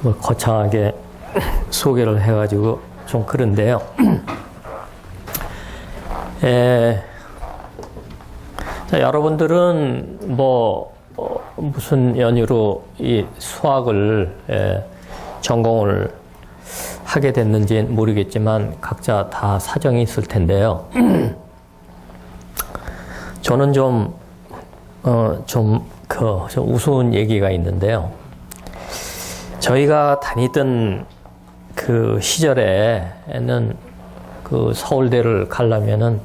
뭐 거창하게 소개를 해가지고 좀 그런데요. 자, 여러분들은 뭐 무슨 연유로 이 수학을 전공을 하게 됐는지 모르겠지만 각자 다 사정이 있을 텐데요. 저는 좀 우스운 얘기가 있는데요. 저희가 다니던 그 시절에는 그 서울대를 가려면은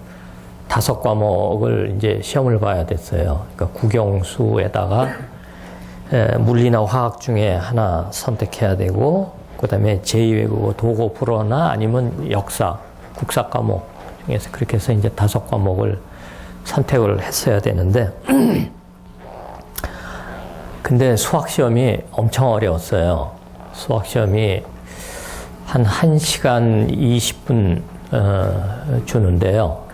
5과목을 이제 시험을 봐야 됐어요. 그러니까 국영수에다가 물리나 화학 중에 하나 선택해야 되고, 그 다음에 제2외국어 도고 불어나 아니면 역사, 국사 과목 중에서 그렇게 해서 이제 5과목을 선택을 했어야 되는데, 근데 수학시험이 엄청 어려웠어요. 수학시험이 한 1시간 20분 주는데요.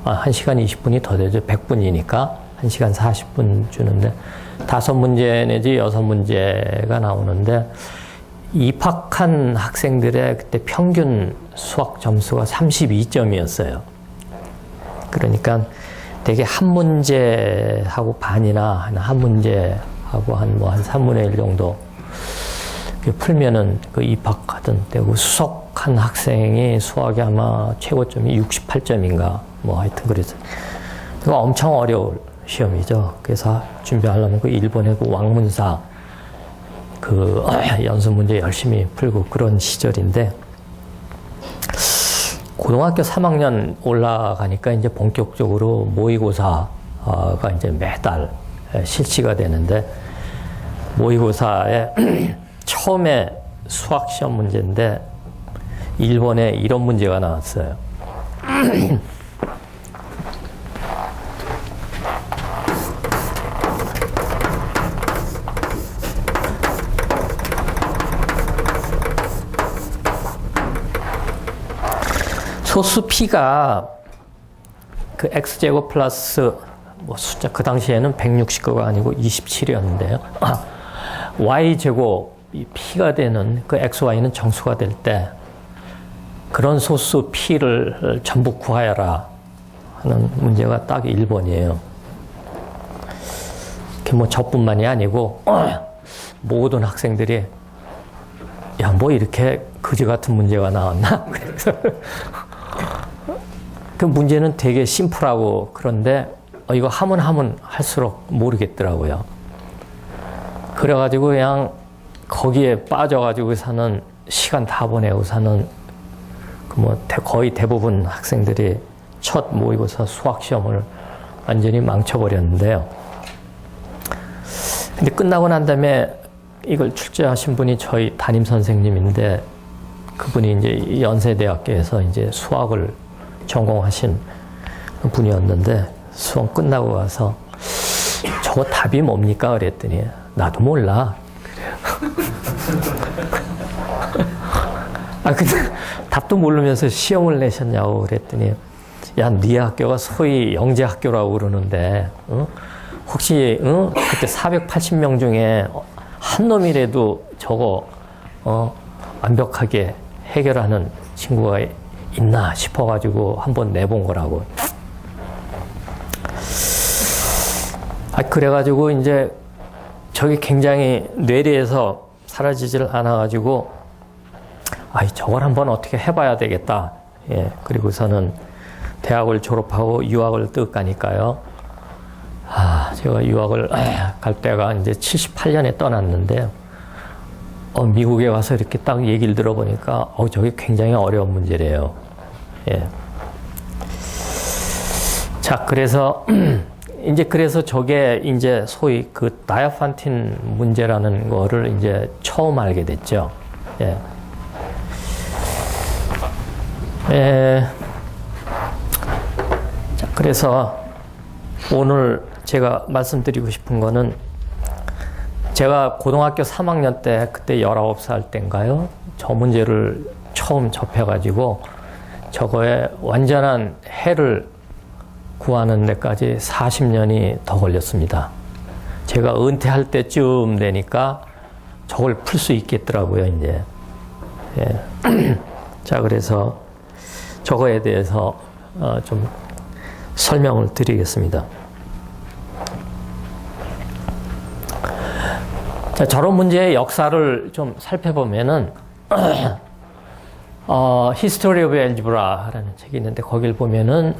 1시간 20분이 더 되죠. 100분이니까 1시간 40분 주는데 5문제 내지 6문제가 나오는데 입학한 학생들의 그때 평균 수학 점수가 32점이었어요. 그러니까 되게 한 문제하고 반이나 한 문제하고 한 3분의 1 정도 풀면은 그 입학하던 때고, 수석한 학생이 수학이 아마 최고점이 68점인가 뭐 하여튼 그래서 이거 엄청 어려운 시험이죠. 그래서 준비하려면 그 일본의 그 왕문사 그 연습 문제 열심히 풀고 그런 시절인데, 고등학교 3학년 올라가니까 이제 본격적으로 모의고사가 이제 매달 실시가 되는데, 모의고사에 처음에 수학 시험 문제인데 일본에 이런 문제가 나왔어요. 소수 p가 그 x제곱 플러스 뭐 숫자, 그 당시에는 169가 아니고 27이었는데요. y제곱 이 p가 되는 그 xy는 정수가 될 때 그런 소수 p를 전부 구하여라 하는 문제가 딱 1번이에요. 뭐 저뿐만이 아니고 모든 학생들이 야, 뭐 이렇게 그지 같은 문제가 나왔나? 그래서 그 문제는 되게 심플하고, 그런데 이거 하면 할수록 모르겠더라고요. 그래가지고 그냥 거기에 빠져가지고 사는, 시간 다 보내고 사는 그 뭐 거의 대부분 학생들이 첫 모의고사 수학 시험을 완전히 망쳐버렸는데요. 근데 끝나고 난 다음에 이걸 출제하신 분이 저희 담임 선생님인데, 그분이 이제 연세대학교에서 이제 수학을 전공하신 분이었는데, 수업 끝나고 가서 저거 답이 뭡니까? 그랬더니 나도 몰라. 근데 답도 모르면서 시험을 내셨냐고 그랬더니, 야, 네 학교가 소위 영재학교라고 그러는데, 혹시 그때 480명 중에 한 놈이라도 저거 완벽하게 해결하는 친구가 있나 싶어가지고 한번 내본 거라고. 그래가지고 이제 저게 굉장히 뇌리에서 사라지질 않아가지고, 저걸 한번 어떻게 해봐야 되겠다. 예, 그리고서는 대학을 졸업하고 유학을 뜩 가니까요. 제가 유학을 갈 때가 이제 78년에 떠났는데, 미국에 와서 이렇게 딱 얘기를 들어보니까, 저게 굉장히 어려운 문제래요. 예. 자, 그래서, 그래서 저게 이제 소위 그 다이아판틴 문제라는 거를 이제 처음 알게 됐죠. 예. 자, 그래서 오늘 제가 말씀드리고 싶은 거는, 제가 고등학교 3학년 때, 그때 19살 때인가요? 저 문제를 처음 접해가지고 저거에 완전한 해를 구하는 데까지 40년이 더 걸렸습니다. 제가 은퇴할 때쯤 되니까 저걸 풀 수 있겠더라고요, 이제. 예. 자, 그래서 저거에 대해서 좀 설명을 드리겠습니다. 자, 저런 문제의 역사를 좀 살펴보면은, History of Algebra라는 책이 있는데, 거길 보면은,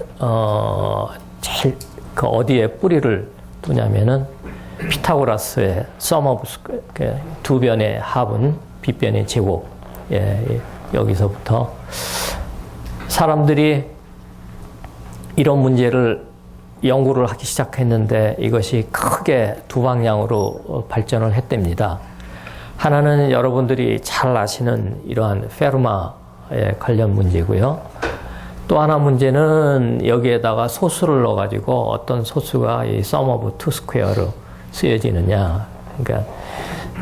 제일, 그 어디에 뿌리를 두냐면은, 피타고라스의 Sum of 두 변의 합은 빗변의 제곱. 예, 여기서부터 사람들이 이런 문제를 연구를 하기 시작했는데 이것이 크게 두 방향으로 발전을 했답니다. 하나는 여러분들이 잘 아시는 이러한 페르마에 관련 문제고요. 또 하나 문제는 여기에다가 소수를 넣어가지고 어떤 소수가 이 sum of two square로 쓰여지느냐. 그러니까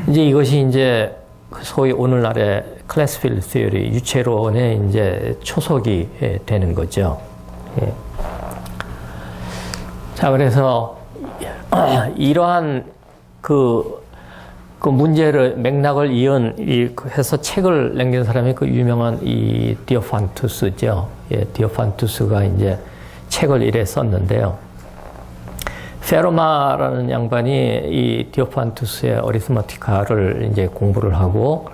이제 이것이 이제 소위 오늘날의 클래스필드 시어리 유체론의 이제 초석이 되는 거죠. 예. 자, 그래서 이러한 그 문제를 맥락을 해서 책을 남긴 사람이 그 유명한 이 디오판투스죠. 예, 디오판투스가 이제 책을 이래 썼는데요. 페르마라는 양반이 이 디오판투스의 어리스마티카를 이제 공부를 하고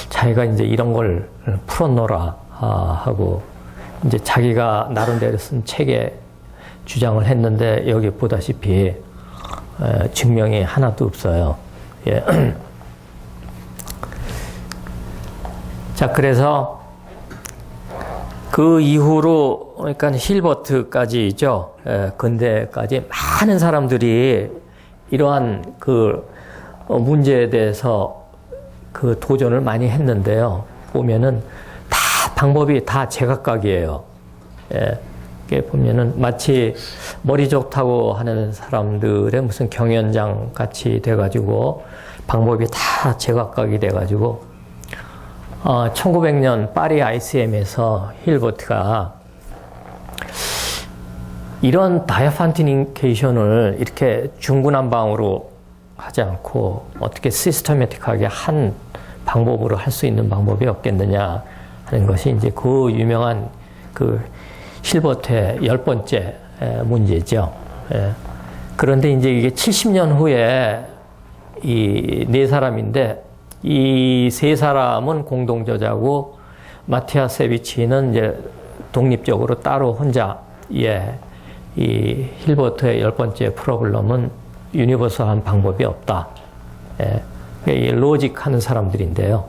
자기가 이제 이런 걸 풀어놓으라 하고 이제 자기가 나름대로 쓴 책에 주장을 했는데 여기 보다시피 증명이 하나도 없어요. 예. 자, 그래서 그 이후로 그러니까 힐버트까지죠. 근대까지 많은 사람들이 이러한 그 문제에 대해서 그 도전을 많이 했는데요. 보면은 다 방법이 다 제각각이에요. 예. 이렇게 보면은 마치 머리 좋다고 하는 사람들의 무슨 경연장 같이 돼가지고 방법이 다 제각각이 돼가지고 1900년 파리 ICM에서 힐버트가 이런 다이아판티니케이션을 이렇게 중구난방으로 하지 않고 어떻게 시스테매틱하게 한 방법으로 할 수 있는 방법이 없겠느냐 하는 것이 이제 그 유명한 그 힐버트의 10번째 문제죠. 예. 그런데 이제 이게 70년 후에 이 네 사람인데 이 세 사람은 공동 저자고 마티아 세비치는 이제 독립적으로 따로 혼자 이 힐버트의 10번째 프로블럼은 유니버설한 방법이 없다. 예. 이 로직 하는 사람들인데요.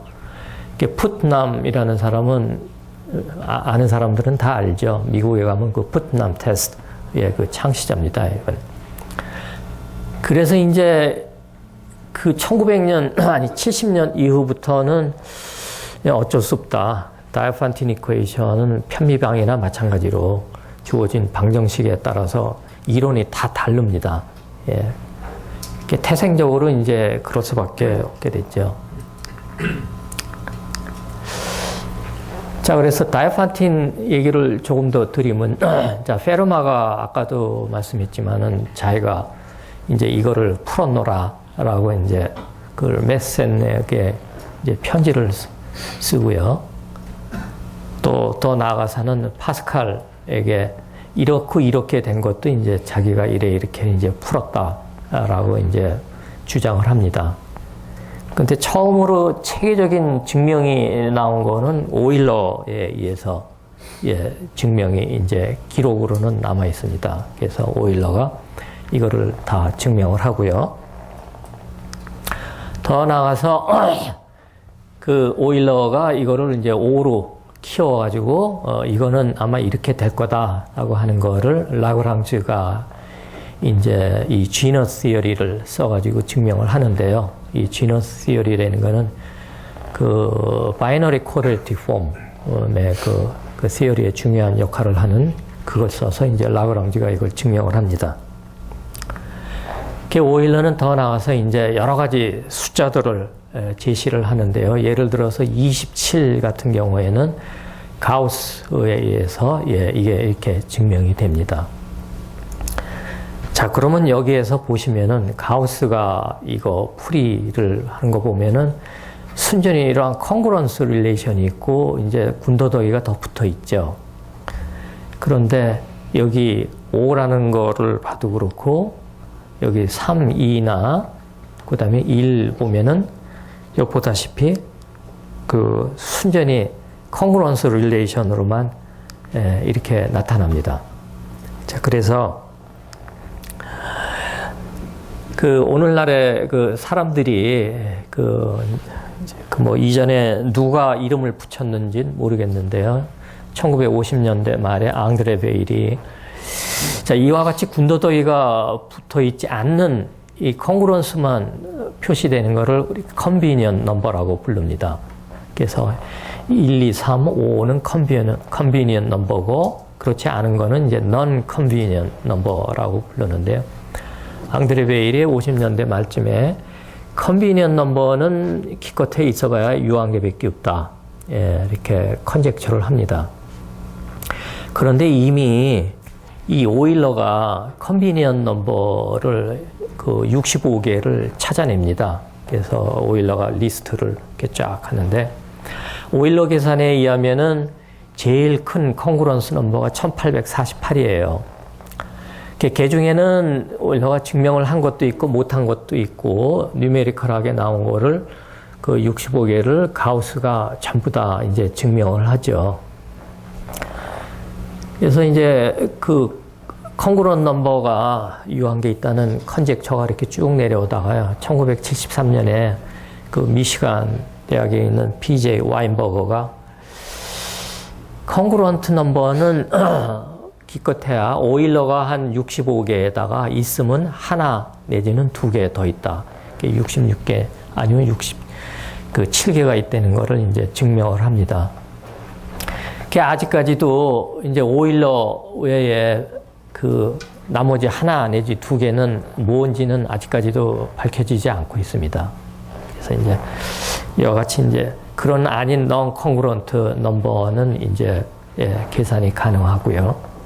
풋남이라는 사람은 아는 사람들은 다 알죠. 미국에 가면 그 풋남 테스트의 그 창시자입니다. 이건. 그래서 이제 그 1900년 아니 70년 이후부터는 어쩔 수 없다. 다이아판틴 이퀘이션은 편미방이나 마찬가지로 주어진 방정식에 따라서 이론이 다 다릅니다. 예. 태생적으로 이제 그럴 수밖에 없게 됐죠. 자, 그래서 다이아판틴 얘기를 조금 더 드리면, 자, 페르마가 아까도 말씀했지만은 자기가 이제 이거를 풀어놓으라라고 이제 그걸 메센에게 이제 편지를 쓰고요. 또 더 나아가서는 파스칼에게 이렇게 된 것도 이제 자기가 이렇게 이제 풀었다라고 이제 주장을 합니다. 근데 처음으로 체계적인 증명이 나온 거는 오일러에 의해서 증명이 이제 기록으로는 남아 있습니다. 그래서 오일러가 이거를 다 증명을 하고요. 더 나아가서 그 오일러가 이거를 이제 O로 키워가지고 이거는 아마 이렇게 될 거다라고 하는 거를 라그랑즈가 이제 이 지너스 시어리를 써가지고 증명을 하는데요. 이 지너스 시어리라는 거는 그 바이너리 코렐티브 폼의 그 시어리에 중요한 역할을 하는 그걸 써서 이제 라그랑즈가 이걸 증명을 합니다. 오일러는 더 나아가서 이제 여러 가지 숫자들을 제시를 하는데요. 예를 들어서 27 같은 경우에는 가우스에 의해서 이게 이렇게 증명이 됩니다. 자, 그러면 여기에서 보시면은 가우스가 이거 풀이를 하는 거 보면은 순전히 이러한 콩그런스 릴레이션이 있고 이제 군더더기가 더 붙어 있죠. 그런데 여기 5라는 거를 봐도 그렇고 여기 3, 2나 그 다음에 1 보면은 여기 보다시피 그 순전히 콩그런스 릴레이션으로만 이렇게 나타납니다. 자, 그래서 그 오늘날의 그 사람들이 뭐 이전에 누가 이름을 붙였는지는 모르겠는데요. 1950년대 말에 앙드레 베일이 자, 이와 같이 군더더기가 붙어 있지 않는 이 콩그런스만 표시되는 것을 우리 컨비니언트 넘버라고 부릅니다. 그래서 1, 2, 3, 5는 컨비니언트 넘버고 그렇지 않은 거는 이제 non convenient 넘버라고 부르는데요. 앙드레 베일이 50년대 말쯤에 컨비니언트 넘버는 기껏해 있어봐야 유한계밖에 없다. 이렇게 컨젝처를 합니다. 그런데 이미 이 오일러가 컨비니언트 넘버를 그 65개를 찾아냅니다. 그래서 오일러가 리스트를 이렇게 쫙 하는데 오일러 계산에 의하면은 제일 큰 콩그런스 넘버가 1848이에요. 그 중에는 오일러가 증명을 한 것도 있고 못한 것도 있고 뉴메리컬하게 나온 거를 그 65개를 가우스가 전부 다 이제 증명을 하죠. 그래서 이제 그 콩그런트 넘버가 유한계 있다는 컨젝처가 이렇게 쭉 내려오다가요. 1973년에 그 미시간 대학에 있는 PJ 와인버거가 콩그런트 넘버는 기껏해야 오일러가 한 65개에다가 있으면 하나 내지는 2개 더 있다. 66개 아니면 7개가 있다는 거를 이제 증명을 합니다. 아직까지도 이제 오일러 외에 그 나머지 하나 내지 2개는 뭔지는 아직까지도 밝혀지지 않고 있습니다. 그래서 이제 이와 같이 이제 그런 아닌 non congruent 넘버는 이제 계산이 가능하고요.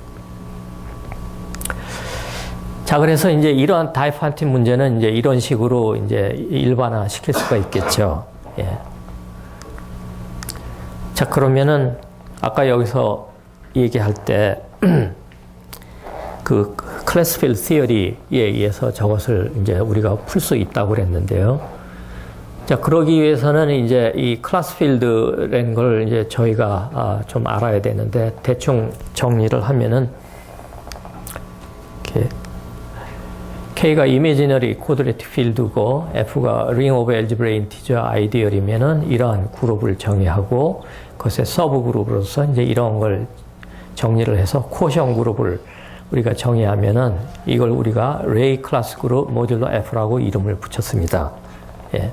자, 그래서 이제 이러한 다이판티 문제는 이제 이런 식으로 이제 일반화 시킬 수가 있겠죠. 예. 자, 그러면은 아까 여기서 얘기할 때 그 클래스필드 시어리에 의해서 저것을 이제 우리가 풀 수 있다고 그랬는데요. 자, 그러기 위해서는 이제 이 클래스필드라는 걸 이제 저희가 좀 알아야 되는데 대충 정리를 하면은 이렇게 K가 이미지너리 코드레틱 필드고 F가 ring of algebraic integer 아이디얼이면은 이러한 그룹을 정의하고 그것의 서브 그룹으로서 이제 이런 걸 정리를 해서 코션 그룹을 우리가 정의하면은 이걸 우리가 레이 클래스 그룹 모듈러 F라고 이름을 붙였습니다. 예.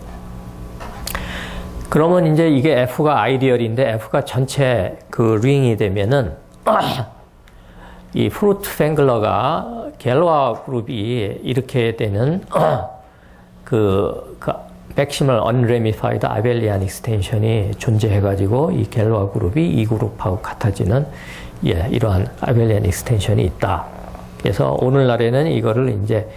그러면 이제 이게 F가 아이디얼인데 F가 전체 그 링이 되면은 이 프루트 뱅글러가 갤러와 그룹이 이렇게 되는 그 맥시멀 언레미파이드 아벨리안 익스텐션이 존재해가지고 이 갤러와 그룹이 이 그룹하고 같아지는 이러한 아벨리안 익스텐션이 있다. 그래서 오늘날에는 이거를 이제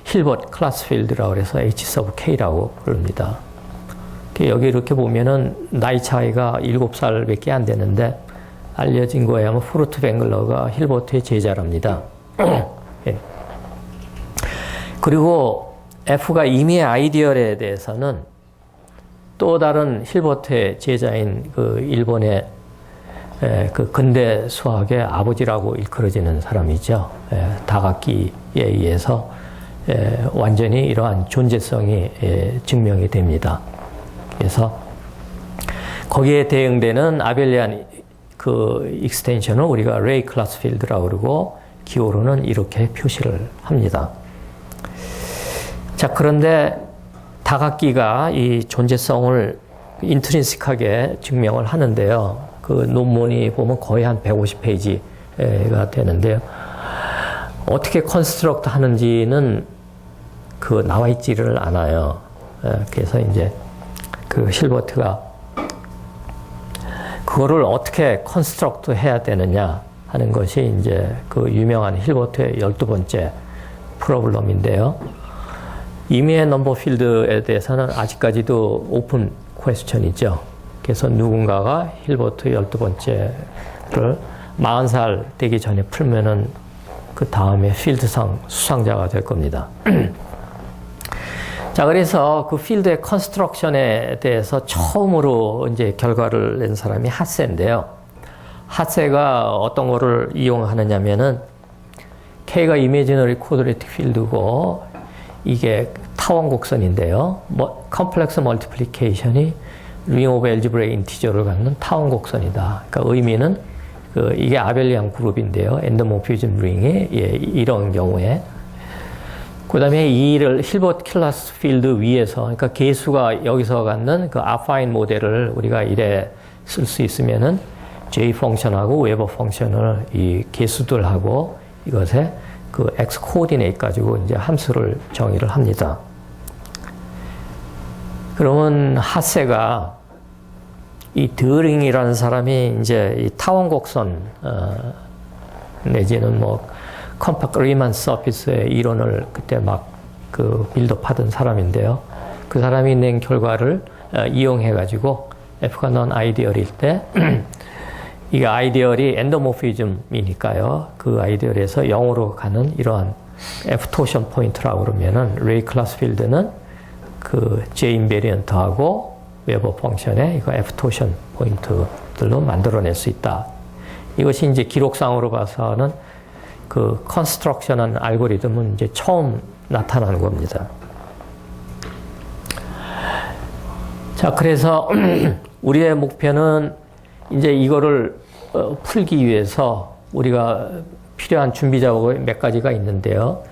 힐버트 클래스 필드라고 해서 H sub K라고 부릅니다. 여기 이렇게 보면은 나이 차이가 7살밖에 안 되는데 알려진 거에 하면 프루트 뱅글러가 힐버트의 제자랍니다. 예. 그리고 F가 이미 아이디얼에 대해서는 또 다른 힐버트의 제자인 그 일본의 그 근대 수학의 아버지라고 일컬어지는 사람이죠. 다각기에 의해서 완전히 이러한 존재성이 증명이 됩니다. 그래서 거기에 대응되는 아벨리안 그 익스텐션을 우리가 레이 클래스 필드라고 그러고 기호로는 이렇게 표시를 합니다. 자, 그런데 다각기가 이 존재성을 인트린식하게 증명을 하는데요. 그 논문이 보면 거의 한 150페이지가 되는데요. 어떻게 컨스트럭트 하는지는 그 나와 있지를 않아요. 그래서 이제 그 힐버트가 그거를 어떻게 컨스트럭트 해야 되느냐 하는 것이 이제 그 유명한 힐버트의 12번째 프로블럼인데요. 임의의 넘버 필드에 대해서는 아직까지도 오픈 퀘스천이죠. 그래서 누군가가 힐버트 12번째를 40살 되기 전에 풀면은 그 다음에 필드상 수상자가 될 겁니다. 자, 그래서 그 필드의 컨스트럭션에 대해서 처음으로 이제 결과를 낸 사람이 핫세인데요. 핫세가 어떤 거를 이용하느냐면은 K가 이미지너리 쿼드래틱 필드고 이게 타원 곡선인데요. 컴플렉스 멀티플리케이션이 링 오브 엘지브레 인티저를 갖는 타원 곡선이다. 그러니까 의미는 이게 아벨리안 그룹인데요. 엔도모피즘 링이 이런 경우에 그 다음에 이를 힐버트 클래스 필드 위에서 그러니까 개수가 여기서 갖는 그 아파인 모델을 우리가 이래 쓸 수 있으면은 J 펑션하고 웨버 펑션을 이 개수들하고 이것에 그 X 코디네이트 가지고 이제 함수를 정의를 합니다. 그러면 핫세가 이 드링이라는 사람이 이제 이 타원 곡선 내지는 뭐 컴팩트 리만 서피스의 이론을 그때 막 그 빌드업하던 사람인데요. 그 사람이 낸 결과를 이용해 가지고 F가 넌 아이디얼일 때 이게 아이디얼이 엔도모피즘이니까요. 그 아이디얼에서 0으로 가는 이러한 F 토션 포인트라고 그러면은 레이 클래스 필드는 그 J 인베리언트하고 웨버 펑션의 이거 F 토션 포인트들로 만들어낼 수 있다. 이것이 이제 기록상으로 봐서는 그 컨스트럭션한 알고리즘은 이제 처음 나타나는 겁니다. 자, 그래서 우리의 목표는 이제 이거를 풀기 위해서 우리가 필요한 준비 작업이 몇 가지가 있는데요.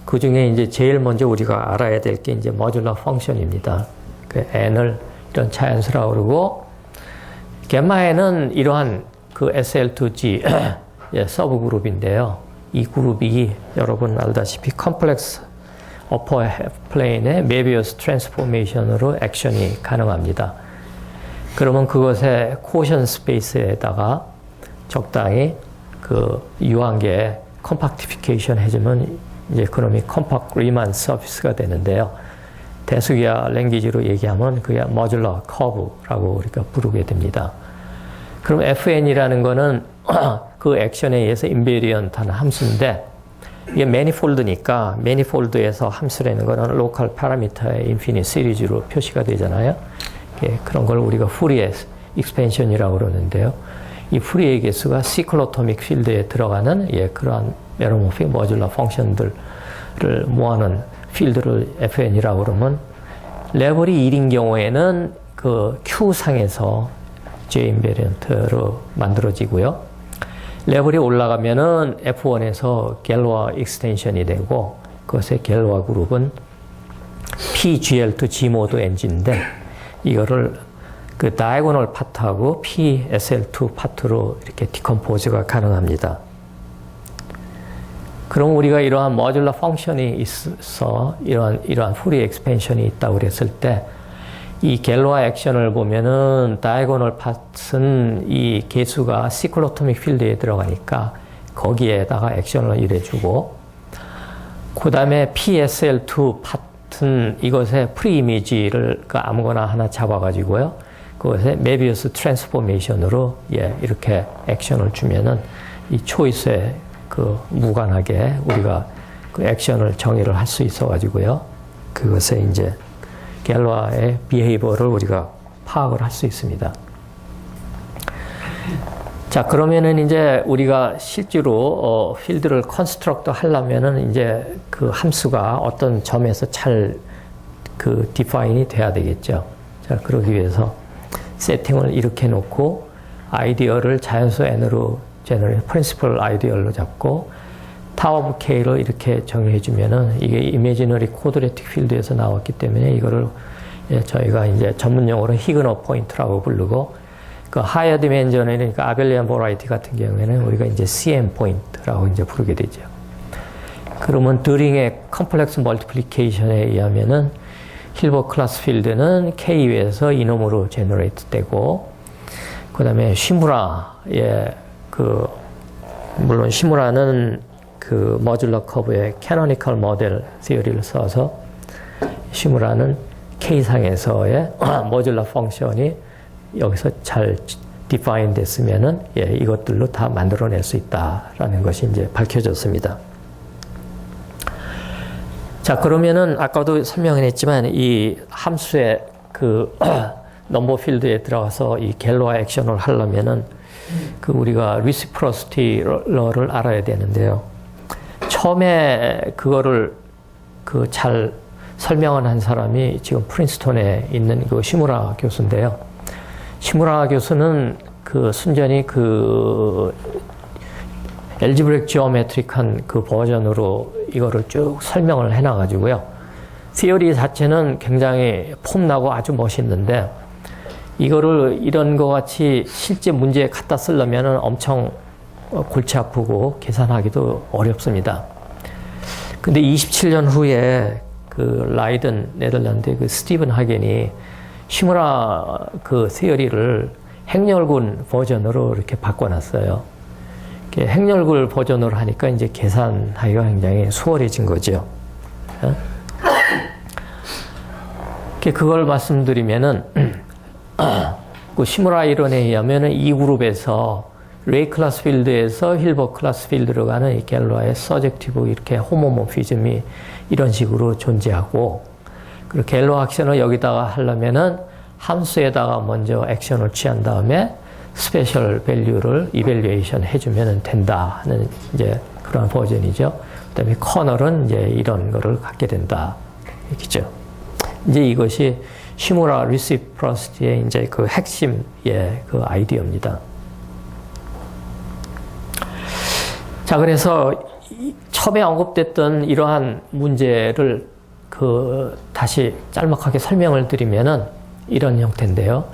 그 중에 이제 제일 먼저 우리가 알아야 될 게 이제 모듈러 펑션입니다. 그 n을 이런 자연수라고 그러고, 겜마에는 이러한 그 SL2G 서브 그룹인데요. 이 그룹이 여러분 알다시피 컴플렉스 어퍼 플레인의 메비우스 트랜스포메이션으로 액션이 가능합니다. 그러면 그것의 코션 스페이스에다가 적당히 그 유한계 컴팍티피케이션 해주면 이제 그놈이 컴팍트 리만 서피스가 되는데요. 대수기하 랭귀지로 얘기하면 그게 모듈러 커브라고 우리가 부르게 됩니다. 그럼 FN이라는 거는 그 액션에 의해서 인베리언트한 함수인데 이게 매니폴드니까 매니폴드에서 함수라는 거는 로컬 파라미터의 인피니트 시리즈로 표시가 되잖아요. 그런 걸 우리가 후리에 익스펜션이라고 그러는데요. 이 후리의 개수가 시클로토믹 필드에 들어가는 그러한 메로모픽 모듈러 펑션들을 모아놓은 필드를 FN이라고 그러면 레벨이 1인 경우에는 그 Q상에서 J 인베리언트로 만들어지고요. 레벨이 올라가면은 F1에서 갤로아 익스텐션이 되고 그것의 갤로아 그룹은 PGL2 G모드 엔진인데 이거를 그 다이고널 파트하고 PSL2 파트로 이렇게 디컴포즈가 가능합니다. 그럼 우리가 이러한 모듈러 펑션이 있어 이러한 후리 엑스펜션이 있다고 그랬을 때 이 갤로아 액션을 보면은 다이고널 파트는 이 개수가 시클로토믹 필드에 들어가니까 거기에다가 액션을 일해주고 그 다음에 PSL2 파트는 이것의 프리 이미지를 아무거나 하나 잡아가지고요. 그것에 메비우스 트랜스포메이션으로 이렇게 액션을 주면은 이 초이스에 그 무관하게 우리가 그 액션을 정의를 할 수 있어가지고요. 그것에 이제 갤로아의 비헤이버를 우리가 파악을 할 수 있습니다. 자, 그러면은 이제 우리가 실제로 필드를 컨스트럭트 하려면은 이제 그 함수가 어떤 점에서 잘 그 디파인이 돼야 되겠죠. 자, 그러기 위해서 세팅을 이렇게 놓고 아이디어를 자연수 n으로 제너럴 프린시플 아이디어로 잡고 타워 오브 k를 이렇게 정의해 주면은 이게 이미지너리 쿼드래틱 필드에서 나왔기 때문에 이거를 저희가 이제 전문용어로 히그너 포인트라고 부르고 그 하이어 디멘전에 그러니까 아벨리안 버라이티 같은 경우에는 우리가 이제 CM 포인트라고 이제 부르게 되죠. 그러면 드링의 컴플렉스 멀티플리케이션에 의하면은 힐버트 클래스 필드는 K에서 이놈으로 제너레이트 되고 그 다음에 시무라의 물론 시무라는 그 모듈러 커브의 캐노니컬 모델 시어리를 써서 시무라는 K상에서의 모듈러 펑션이 여기서 잘 디파인 됐으면은 이것들로 다 만들어낼 수 있다라는 것이 이제 밝혀졌습니다. 자, 그러면은 아까도 설명을 했지만 이 함수의 그 넘버 필드에 들어가서 이 갤로아 액션을 하려면은 그 우리가 리시프로시티를 알아야 되는데요. 처음에 그거를 그 잘 설명을 한 사람이 지금 프린스턴에 있는 그 시무라 교수인데요. 시무라 교수는 그 순전히 그 엘지브렉 지오메트릭한 그 버전으로 이거를 쭉 설명을 해놔가지고요. 시어리 자체는 굉장히 폼나고 아주 멋있는데 이거를 이런 거 같이 실제 문제에 갖다 쓰려면 엄청 골치 아프고 계산하기도 어렵습니다. 근데 27년 후에 그 라이든 네덜란드의 그 스티븐 하겐이 시무라 그 시어리를 행렬군 버전으로 이렇게 바꿔놨어요. 행렬군 버전으로 하니까 이제 계산하기가 굉장히 수월해진 거죠. 그걸 말씀드리면은 그 시무라 이론에 의하면은 이 그룹에서 레이 클래스 필드에서 힐버 클래스 필드로 가는 이 갤로아의 서젝티브 이렇게 호모모피즘이 이런 식으로 존재하고, 그리고 갤로아 액션을 여기다가 하려면은 함수에다가 먼저 액션을 취한 다음에 스페셜 밸류를 이밸류에이션 해주면 된다 하는 이제 그런 버전이죠. 그다음에 커널은 이제 이런 거를 갖게 된다. 얘기죠. 이제 이것이 시무라 리시프로시티의 이제 그 핵심의 그 아이디어입니다. 자, 그래서 처음에 언급됐던 이러한 문제를 그 다시 짤막하게 설명을 드리면은 이런 형태인데요.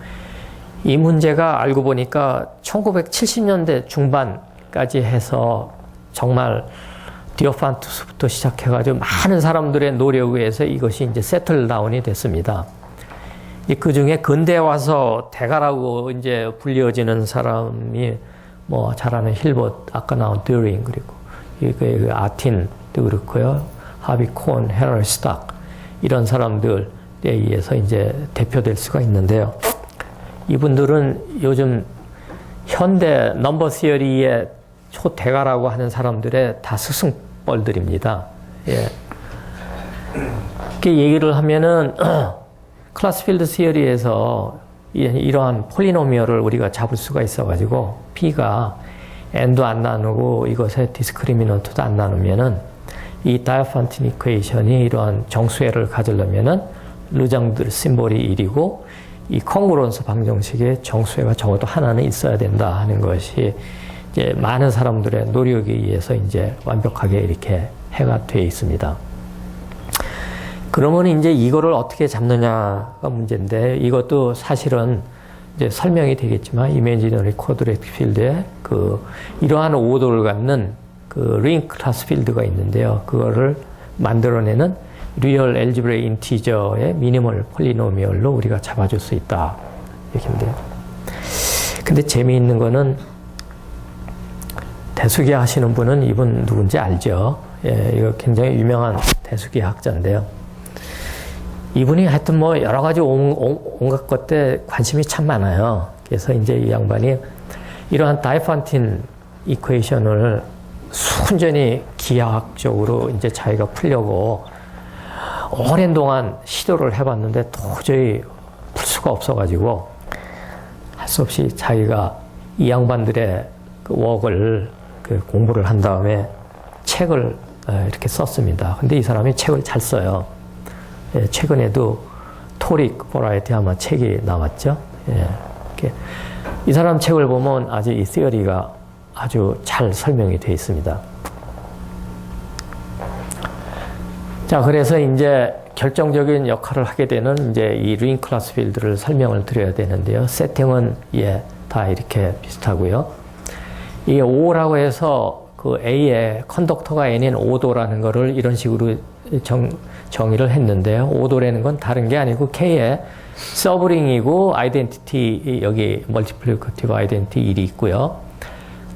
이 문제가 알고 보니까 1970년대 중반까지 해서 정말 디오판투스부터 시작해가지고 많은 사람들의 노력에 의해서 이것이 이제 세틀 다운이 됐습니다. 그 중에 근대에 와서 대가라고 이제 불려지는 사람이 뭐 잘 아는 힐버트, 아까 나온 듀링, 그리고 그 아틴도 그렇고요. 하비 콘, 헤럴 스탁 이런 사람들에 의해서 이제 대표될 수가 있는데요. 이분들은 요즘 현대 넘버 시어리의 초대가라고 하는 사람들의 다 스승뻘들입니다. 예. 이렇게 얘기를 하면은 클래스필드 시어리에서 이러한 폴리노미얼을 우리가 잡을 수가 있어가지고 P가 n도 안 나누고 이것에 디스크리미넌트도 안 나누면은 이 다이어판틴 이퀘이션이 이러한 정수회를 가지려면은 르장들 심볼이 1이고 이 콩그런스 방정식의 정수회가 적어도 하나는 있어야 된다 하는 것이 이제 많은 사람들의 노력에 의해서 이제 완벽하게 이렇게 해가 되어 있습니다. 그러면 이제 이거를 어떻게 잡느냐가 문제인데, 이것도 사실은 이제 설명이 되겠지만 이미지너리 쿼드래틱 필드에 그 이러한 오도를 갖는 그 링 클래스 필드가 있는데요. 그거를 만들어내는 리얼 엘지브레 인티저의 미니멀 폴리노미얼로 우리가 잡아줄 수 있다. 이렇게인데요. 근데 재미있는 거는 대수기 하시는 분은 이분 누군지 알죠? 예, 이거 굉장히 유명한 대수기 학자인데요. 이분이 하여튼 뭐 여러 가지 온갖 것에 관심이 참 많아요. 그래서 이제 이 양반이 이러한 다이판틴 이퀘이션을 순전히 기하학적으로 이제 자기가 풀려고 오랜 동안 시도를 해봤는데 도저히 풀 수가 없어가지고 할 수 없이 자기가 이 양반들의 그 웍을 그 공부를 한 다음에 책을 이렇게 썼습니다. 근데 이 사람이 책을 잘 써요. 예, 최근에도 토릭 버라이티 아마 책이 나왔죠. 예, 이렇게 이 사람 책을 보면 아주 이 시어리가 아주 잘 설명이 되어 있습니다. 자, 그래서 이제 결정적인 역할을 하게 되는 이제 이 링 클래스 필드를 설명을 드려야 되는데요. 세팅은 다 이렇게 비슷하고요. 이 O라고 해서 그 A의 컨덕터가 N인 오도라는 거를 이런 식으로 정의를 했는데요. 오도라는 건 다른 게 아니고 K의 서브링이고 아이덴티티 여기 멀티플리케이티브 아이덴티티 1이 있고요.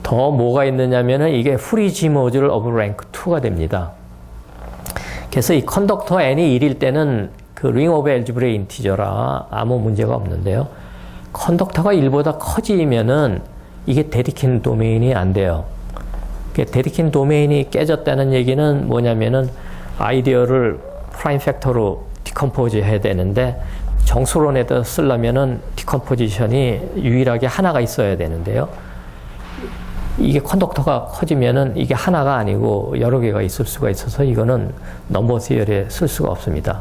더 뭐가 있느냐면은 이게 프리지 모듈 오브 랭크 2가 됩니다. 그래서 이 컨덕터 n이 1일 때는 그 링 오브 엘지브레 인티저라 아무 문제가 없는데요. 컨덕터가 1보다 커지면은 이게 데디킨 도메인이 안 돼요. 데디킨 도메인이 깨졌다는 얘기는 뭐냐면은 아이디어를 프라임 팩터로 디컴포즈 해야 되는데 정수론에다 쓰려면은 디컴포지션이 유일하게 하나가 있어야 되는데요. 이게 컨덕터가 커지면은 이게 하나가 아니고 여러 개가 있을 수가 있어서 이거는 넘버 시리얼에 쓸 수가 없습니다.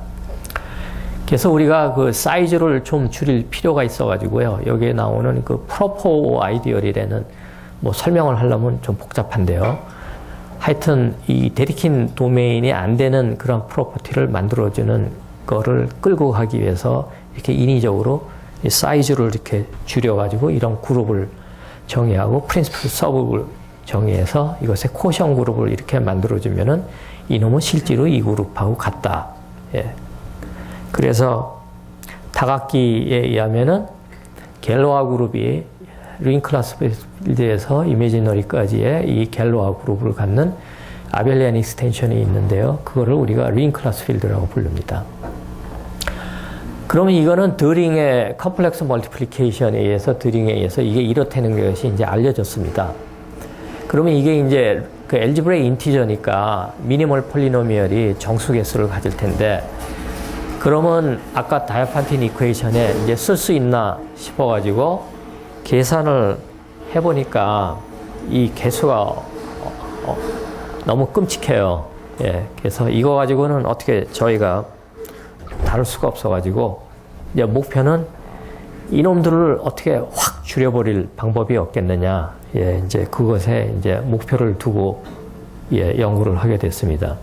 그래서 우리가 그 사이즈를 좀 줄일 필요가 있어가지고요. 여기에 나오는 그 프로포 아이디얼이라는 뭐 설명을 하려면 좀 복잡한데요. 하여튼 이 데디킨 도메인이 안 되는 그런 프로퍼티를 만들어주는 거를 끌고 가기 위해서 이렇게 인위적으로 이 사이즈를 이렇게 줄여가지고 이런 그룹을 정의하고 프린시플 서브를 정의해서 이것의 코션 그룹을 이렇게 만들어주면은 이놈은 실제로 이 그룹하고 같다. 예. 그래서 다각기에 의하면은 갤로아 그룹이 링 클래스 필드에서 이미지너리까지의 이 갤로아 그룹을 갖는 아벨리안 익스텐션이 있는데요. 그거를 우리가 링 클래스 필드라고 부릅니다. 그러면 이거는 드링의 컴플렉스 멀티플리케이션에 의해서 드링에 의해서 이게 이렇다는 것이 이제 알려졌습니다. 그러면 이게 이제 그 엘지브레 인티저니까 미니멀 폴리노미얼이 정수 개수를 가질 텐데 그러면 아까 다이아판틴 이퀘이션에 이제 쓸 수 있나 싶어가지고 계산을 해보니까 이 개수가 너무 끔찍해요. 예, 그래서 이거 가지고는 어떻게 저희가 다룰 수가 없어가지고 이제 목표는 이놈들을 어떻게 확 줄여버릴 방법이 없겠느냐. 예, 이제 그것에 이제 목표를 두고 예, 연구를 하게 됐습니다.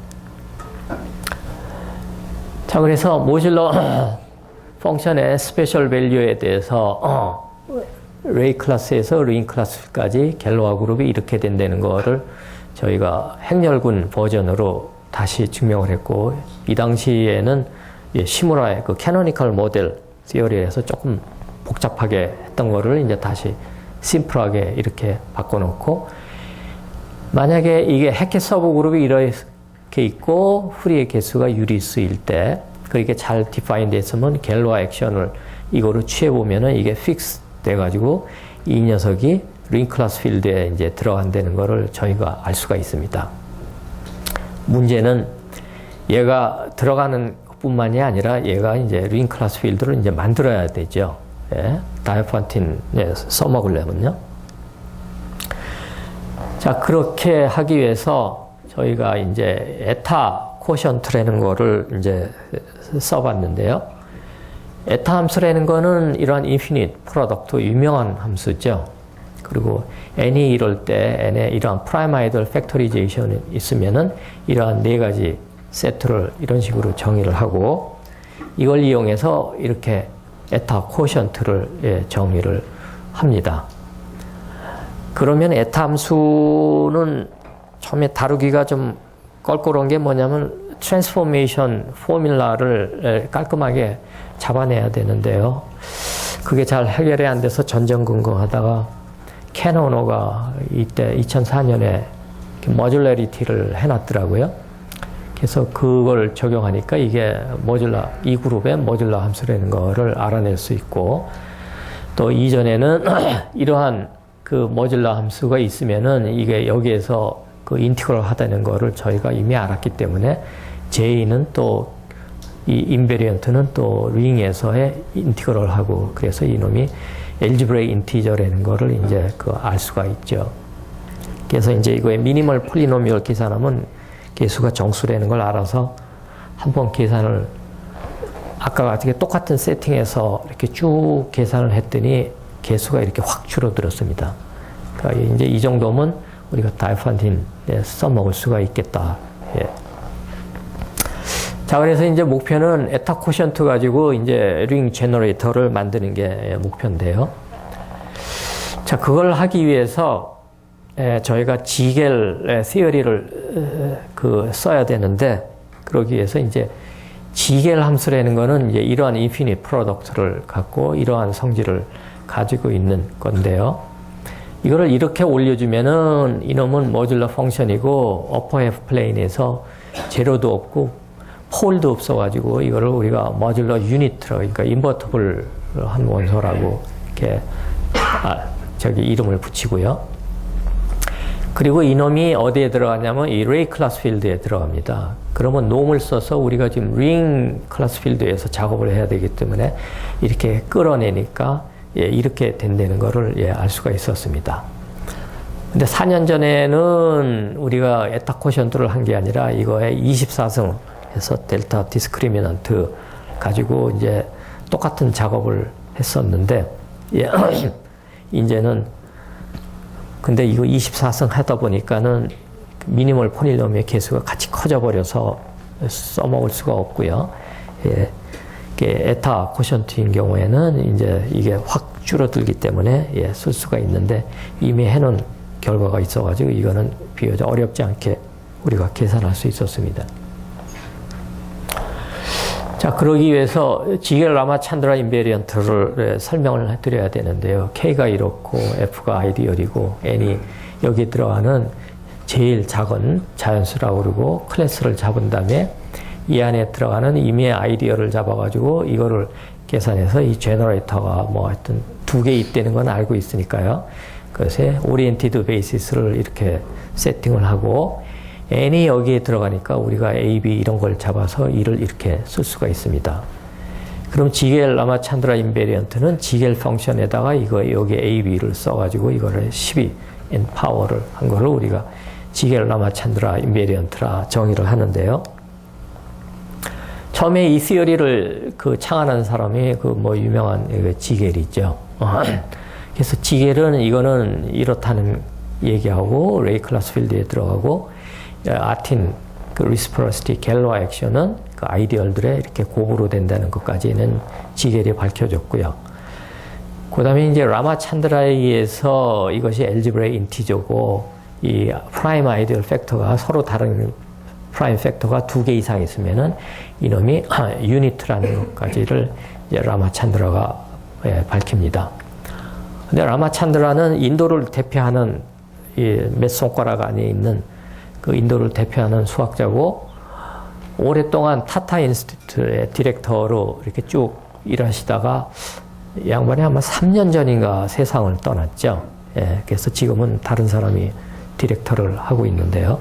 자, 그래서 모듈러 펑션의 스페셜 밸류에 대해서 레이 클래스에서 링 클래스까지 갤로아 그룹이 이렇게 된다는 거를 저희가 행렬군 버전으로 다시 증명을 했고 이 당시에는 예, 시무라의 그 캐노니컬 모델 시어리에서 조금 복잡하게 했던 거를 이제 다시 심플하게 이렇게 바꿔놓고 만약에 이게 해켓 서브 그룹이 이렇게 있고 프리의 개수가 유리수일 때 그렇게 잘 디파인 됐으면 갤로아 액션을 이거로 취해보면은 이게 픽스 돼가지고 이 녀석이 링 클래스 필드에 이제 들어간다는 거를 저희가 알 수가 있습니다. 문제는 얘가 들어가는 뿐만이 아니라 얘가 이제 링 클래스 필드를 이제 만들어야 되죠. 예, 다이아판틴에 써먹으려면요. 자, 그렇게 하기 위해서 저희가 이제 에타 코션트라는 거를 이제 써봤는데요. 에타 함수라는 거는 이러한 인피니트 프로덕트 유명한 함수죠. 그리고 n이 이럴 때 n에 이러한 프라임 아이들 팩토리제이션이 있으면은 이러한 네 가지 세트를 이런 식으로 정의를 하고 이걸 이용해서 이렇게 에타 코션트를 예, 정의를 합니다. 그러면 에타 함수는 처음에 다루기가 좀 껄끄러운 게 뭐냐면 트랜스포메이션 포뮬라를 깔끔하게 잡아내야 되는데요. 그게 잘 해결이 안 돼서 전전긍긍하다가 켄 오너가 이때 2004년에 모듈러리티를 해놨더라고요. 그래서 그걸 적용하니까 이게 모듈러, 이 그룹의 모듈러 함수라는 거를 알아낼 수 있고 또 이전에는 이러한 그 모듈러 함수가 있으면은 이게 여기에서 그 인티그럴 하다는 거를 저희가 이미 알았기 때문에 J는 또 이 인베리언트는 또 링에서의 인티그럴 하고 그래서 이놈이 엘지브레이 인티저라는 거를 이제 그 알 수가 있죠. 그래서 이제 이거의 미니멀 폴리노미얼 계산하면 개수가 정수라는 걸 알아서 한번 계산을 아까 같은 똑같은 세팅에서 이렇게 쭉 계산을 했더니 개수가 이렇게 확 줄어들었습니다. 그러니까 이제 이 정도면 우리가 다이아판틴에 써먹을 수가 있겠다. 예. 자, 그래서 이제 목표는 에타 코션트 가지고 이제 링 제너레이터를 만드는 게 목표인데요. 자, 그걸 하기 위해서 저희가 지겔 시어리를 써야 되는데 그러기 위해서 이제 지겔 함수라는 거는 이제 이러한 인피니트 프로덕트를 갖고 이러한 성질을 가지고 있는 건데요. 이거를 이렇게 올려주면은 이놈은 모듈러 펑션이고 어퍼 F 플레인에서 제로도 없고 폴도 없어가지고 이거를 우리가 모듈러 유니트로, 그러니까 인버터블 한 원소라고 이렇게 이름을 붙이고요. 그리고 이놈이 어디에 들어가냐면 이 레이 클래스 필드에 들어갑니다. 그러면 놈을 써서 우리가 지금 링 클래스 필드에서 작업을 해야 되기 때문에 이렇게 끌어내니까 이렇게 된다는 거를 알 수가 있었습니다. 근데 4년 전에는 우리가 에타 코션트를 한 게 아니라 이거에 24승 해서 델타 디스크리미넌트 가지고 이제 똑같은 작업을 했었는데, 이제는 근데 이거 24승 하다 보니까는 미니멀 포닐nomi의 개수가 같이 커져 버려서 써먹을 수가 없고요. 에타 코션트인 경우에는 이제 이게 확 줄어들기 때문에 쓸 수가 있는데, 이미 해놓은 결과가 있어가지고 이거는 비교적 어렵지 않게 우리가 계산할 수 있었습니다. 자, 그러기 위해서 지겔 라마찬드라 인베리언트를 설명을 해드려야 되는데요. K가 이렇고 F가 아이디얼이고 N이 여기 들어가는 제일 작은 자연수라고 그러고 클래스를 잡은 다음에 이 안에 들어가는 임의의 아이디어를 잡아가지고 이거를 계산해서 이 제너레이터가 뭐 하여튼 2개 있다는 건 알고 있으니까요. 그것에 오리엔티드 베이시스를 이렇게 세팅을 하고 n이 여기에 들어가니까 우리가 a, b 이런 걸 잡아서 이를 이렇게 쓸 수가 있습니다. 그럼 지겔 라마찬드라 인베리언트는 지겔 펑션에다가 이거 여기 a, b를 써가지고 이거를 12 n 파워를 한 거를 우리가 지겔 라마찬드라 인베리언트라 정의를 하는데요. 처음에 이 시어리를 창안한 사람이 뭐 유명한 지겔이죠. 그래서 지겔은 이거는 이렇다는 얘기하고 레이 클래스 필드에 들어가고 아틴 리스퍼러시티 갤러 액션은 그 아이디얼들의 이렇게 곱으로 된다는 것까지는 지겔이 밝혀졌고요. 그 다음에 이제 라마찬드라에 의해서 이것이 엘지브레 인티저고 이 프라임 아이디얼 팩터가 서로 다른 프라임 팩터가 2개 이상 있으면은 이놈이 유니트라는 것까지를 이제 라마찬드라가 밝힙니다. 근데 라마찬드라는 인도를 대표하는 몇 손가락 안에 있는 그 인도를 대표하는 수학자고 오랫동안 타타 인스티튜트의 디렉터로 이렇게 쭉 일하시다가 양반이 아마 3년 전인가 세상을 떠났죠. 그래서 지금은 다른 사람이 디렉터를 하고 있는데요.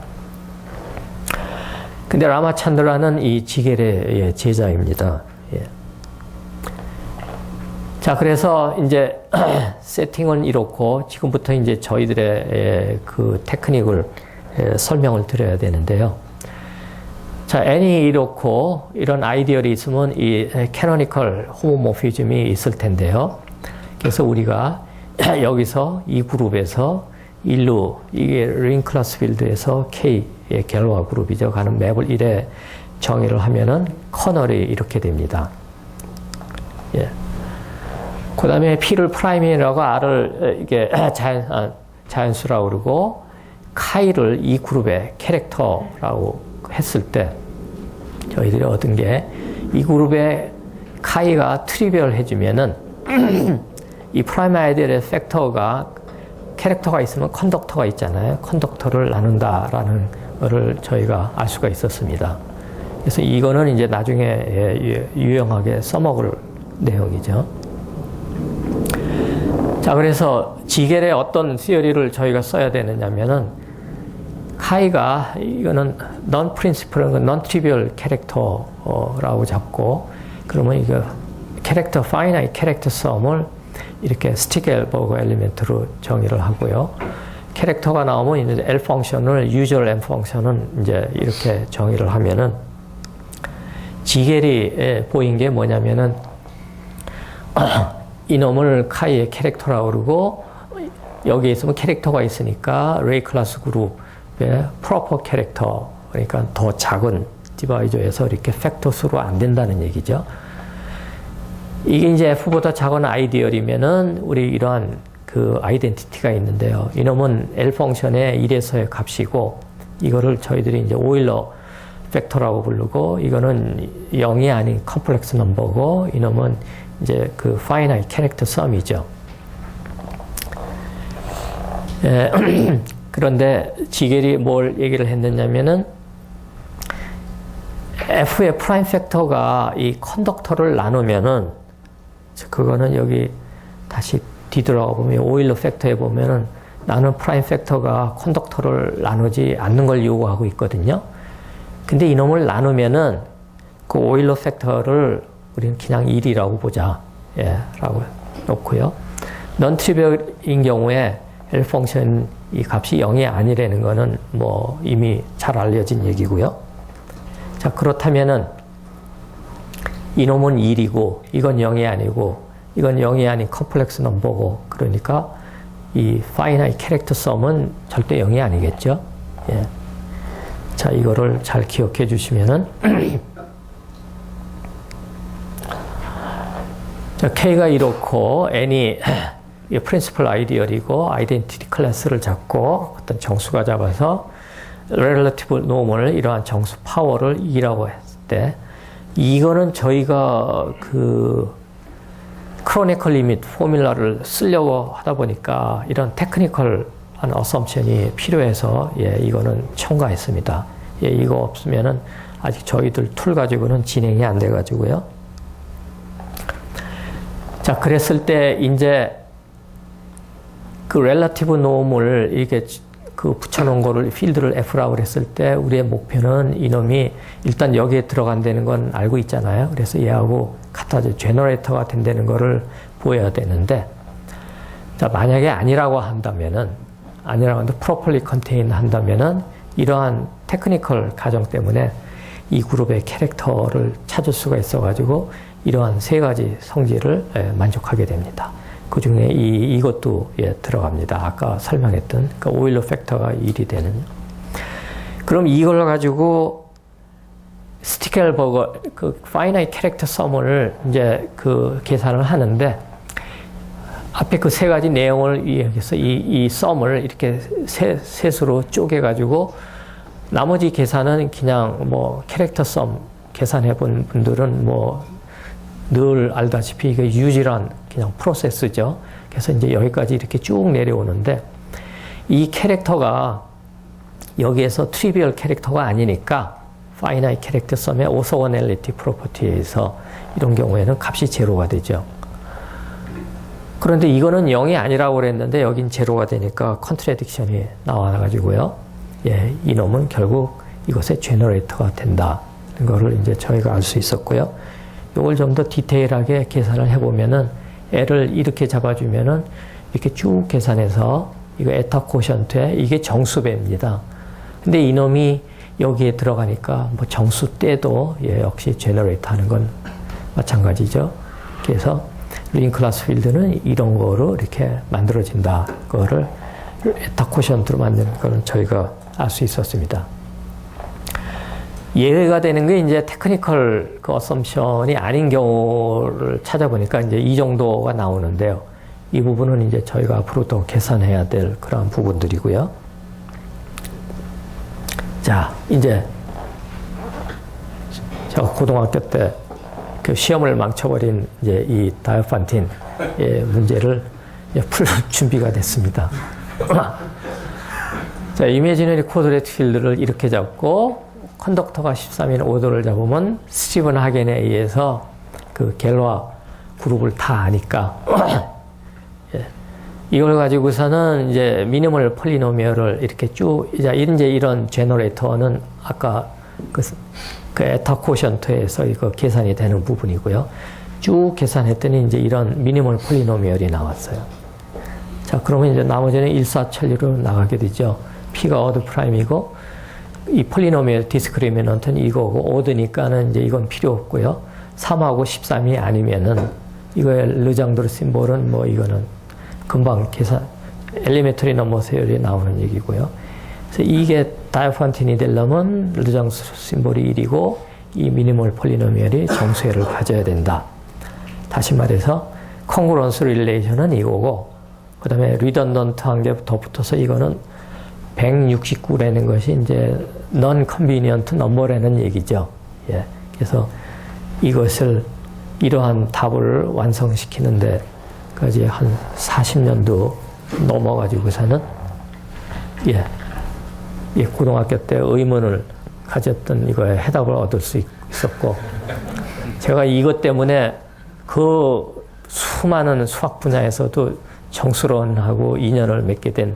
근데 라마찬드라는 이 지겔의 제자입니다. 자, 그래서 이제 세팅은 이렇고 지금부터 이제 저희들의 그 테크닉을 설명을 드려야 되는데요. 자, n이 이렇고 이런 아이디얼이 있으면 이 캐노니컬 호모모피즘이 있을 텐데요. 그래서 우리가 여기서 이 그룹에서 일루 이게 링 클래스 필드에서 K의 갤러와 그룹이죠. 가는 맵을 1에 정의를 하면은 커널이 이렇게 됩니다. 그 다음에 P를 프라임이라고 R을 이게 자연수라고 그러고 카이를 이 그룹의 캐릭터라고 했을 때 저희들이 얻은 게 이 그룹의 카이가 트리비얼 해주면은 이 프라임 아이디얼의 팩터가 캐릭터가 있으면 컨덕터가 있잖아요. 컨덕터를 나눈다라는 것을 저희가 알 수가 있었습니다. 그래서 이거는 이제 나중에 유용하게 써먹을 내용이죠. 자, 그래서 지겔의 어떤 시어리를 저희가 써야 되느냐면은 카이가 이거는 non principal, non trivial 캐릭터라고 잡고 그러면 이거 캐릭터 finite 캐릭터 썸을 이렇게 스티겔버그 엘리멘트로 정의를 하고요. 캐릭터가 나오면 이제 L 펑션을 usual M 펑션은 이제 이렇게 정의를 하면은 지겔이 보인 게 뭐냐면은 이놈을 카이의 캐릭터라고 그러고 여기에 있으면 캐릭터가 있으니까 레이 클래스 그룹의 프로퍼 캐릭터 그러니까 더 작은 디바이저에서 이렇게 팩터 수로 안 된다는 얘기죠. 이게 이제 F보다 작은 아이디얼이면은 우리 이러한 그 아이덴티티가 있는데요. 이놈은 L 펑션의 1에서의 값이고 이거를 저희들이 이제 오일러 팩터라고 부르고 이거는 0이 아닌 컴플렉스 넘버고 이놈은 이제 그 finite character sum이죠. 그런데 지겔이 뭘 얘기를 했느냐면은 F의 프라임 팩터가 이 컨덕터를 나누면은 그거는 여기 다시 뒤돌아가 보면 오일러 팩터에 보면은 나는 프라임 팩터가 컨덕터를 나누지 않는 걸 요구하고 있거든요. 근데 이놈을 나누면은 그 오일러 팩터를 우리는 그냥 1이라고 보자. 예, 라고 놓고요. 넌 트리비얼인 경우에 L 펑션 이 값이 0이 아니라는 거는 뭐 이미 잘 알려진 얘기고요. 자, 그렇다면은 이놈은 1이고 이건 0이 아니고 이건 0이 아닌 컴플렉스 넘버고 그러니까 이 파이나이트 캐릭터 썸은 절대 0이 아니겠죠. 예. 자, 이거를 잘 기억해 주시면은 자, K가 이렇고 N이 프린시플 아이디얼이고 아이덴티티 클래스를 잡고 어떤 정수가 잡아서 렐러티브 노멀을 이러한 정수 파워를 2라고 했을 때 이거는 저희가 그 크로니컬 리밋 포뮬러를 쓰려고 하다 보니까 이런 테크니컬한 어썸션이 필요해서 예, 이거는 첨가했습니다. 예, 이거 없으면은 아직 저희들 툴 가지고는 진행이 안 돼 가지고요. 자, 그랬을 때 이제 그 렐러티브 놈을 이렇게 그 붙여놓은 거를 필드를 F라고 했을 때 우리의 목표는 이놈이 일단 여기에 들어간다는 건 알고 있잖아요. 그래서 얘하고 같아져 제너레이터가 된다는 거를 보여야 되는데 자, 만약에 아니라고 한다면은 properly contain 한다면은 이러한 테크니컬 가정 때문에 이 그룹의 캐릭터를 찾을 수가 있어 가지고 이러한 세 가지 성질을 만족하게 됩니다. 그 중에 이것도 예, 들어갑니다. 아까 설명했던 그 오일러 팩터가 1이 되는. 그럼 이걸 가지고 스티켈버거 그 파이나이트 캐릭터 썸을 이제 그 계산을 하는데 앞에 그 세 가지 내용을 이해해서 이 썸을 이렇게 셋으로 쪼개 가지고 나머지 계산은 그냥 뭐 캐릭터 썸 계산해 본 분들은 뭐 늘 알다시피 이게 유질한 그냥 프로세스죠. 그래서 이제 여기까지 이렇게 쭉 내려오는데 이 캐릭터가 여기에서 트리비얼 캐릭터가 아니니까 파이나이트 캐릭터 썸의 오소거넬리티 프로퍼티에서 이런 경우에는 값이 제로가 되죠. 그런데 이거는 0이 아니라고 그랬는데 여긴 제로가 되니까 컨트래딕션이 나와가지고요. 예, 이놈은 결국 이것의 제너레이터가 된다는 거를 이제 저희가 알 수 있었고요. 이걸 좀 더 디테일하게 계산을 해보면은 L을 이렇게 잡아주면은 이렇게 쭉 계산해서 이거 에타 코션트에 이게 정수배입니다. 근데 이놈이 여기에 들어가니까 뭐 정수 때도 예, 역시 제너레이터 하는 건 마찬가지죠. 그래서 링클라스 필드는 이런 거로 이렇게 만들어진다. 그거를 에타 코션트로 만드는 거는 저희가 알 수 있었습니다. 예외가 되는 게 이제 테크니컬 그 어썸션이 아닌 경우를 찾아보니까 이제 이 정도가 나오는데요. 이 부분은 이제 저희가 앞으로 더 계산해야 될 그런 부분들이고요. 자, 이제 제가 고등학교 때 그 시험을 망쳐버린 이제 이 다이오판틴의 문제를 풀 준비가 됐습니다. 자, 이미지너리 코드레이트 필드를 이렇게 잡고 컨덕터가 13인 오도를 잡으면 스티븐 하겐에 의해서 그 갤러와 그룹을 다 아니까 예. 이걸 가지고서는 이제 미니멀 폴리노미얼을 이렇게 쭉 이제 이런 제너레이터는 아까 그 에타 코션트에서 이거 계산이 되는 부분이고요. 쭉 계산했더니 이제 이런 미니멀 폴리노미얼이 나왔어요. 자, 그러면 이제 나머지는 일사천리로 나가게 되죠. P가 어드 프라임이고 이 폴리노미얼 디스크리미넌트는 이거고 오드니까는 이제 이건 필요 없고요. 3하고 13이 아니면은 이거의 르장드르 심볼은 뭐 이거는 금방 계산 엘리멘터리 넘버 세열이 나오는 얘기고요. 그래서 이게 다이오판틴이 되려면 르장드르 심볼이 1이고 이 미니멀 폴리노미얼이 정수해를 가져야 된다. 다시 말해서 콩그런스 릴레이션은 이거고 그 다음에 리던던트한 게 더 붙어서 이거는 169라는 것이 이제 non-convenient number라는 얘기죠. 예. 그래서 이것을 이러한 답을 완성시키는데 까지 한 40년도 넘어가지고서는 예, 예, 고등학교 때 의문을 가졌던 이거에 해답을 얻을 수 있었고, 제가 이것 때문에 그 수많은 수학 분야에서도 정수론하고 인연을 맺게 된,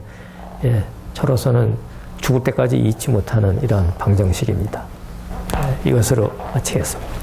예, 저로서는 죽을 때까지 잊지 못하는 이런 방정식입니다. 예, 이것으로 마치겠습니다.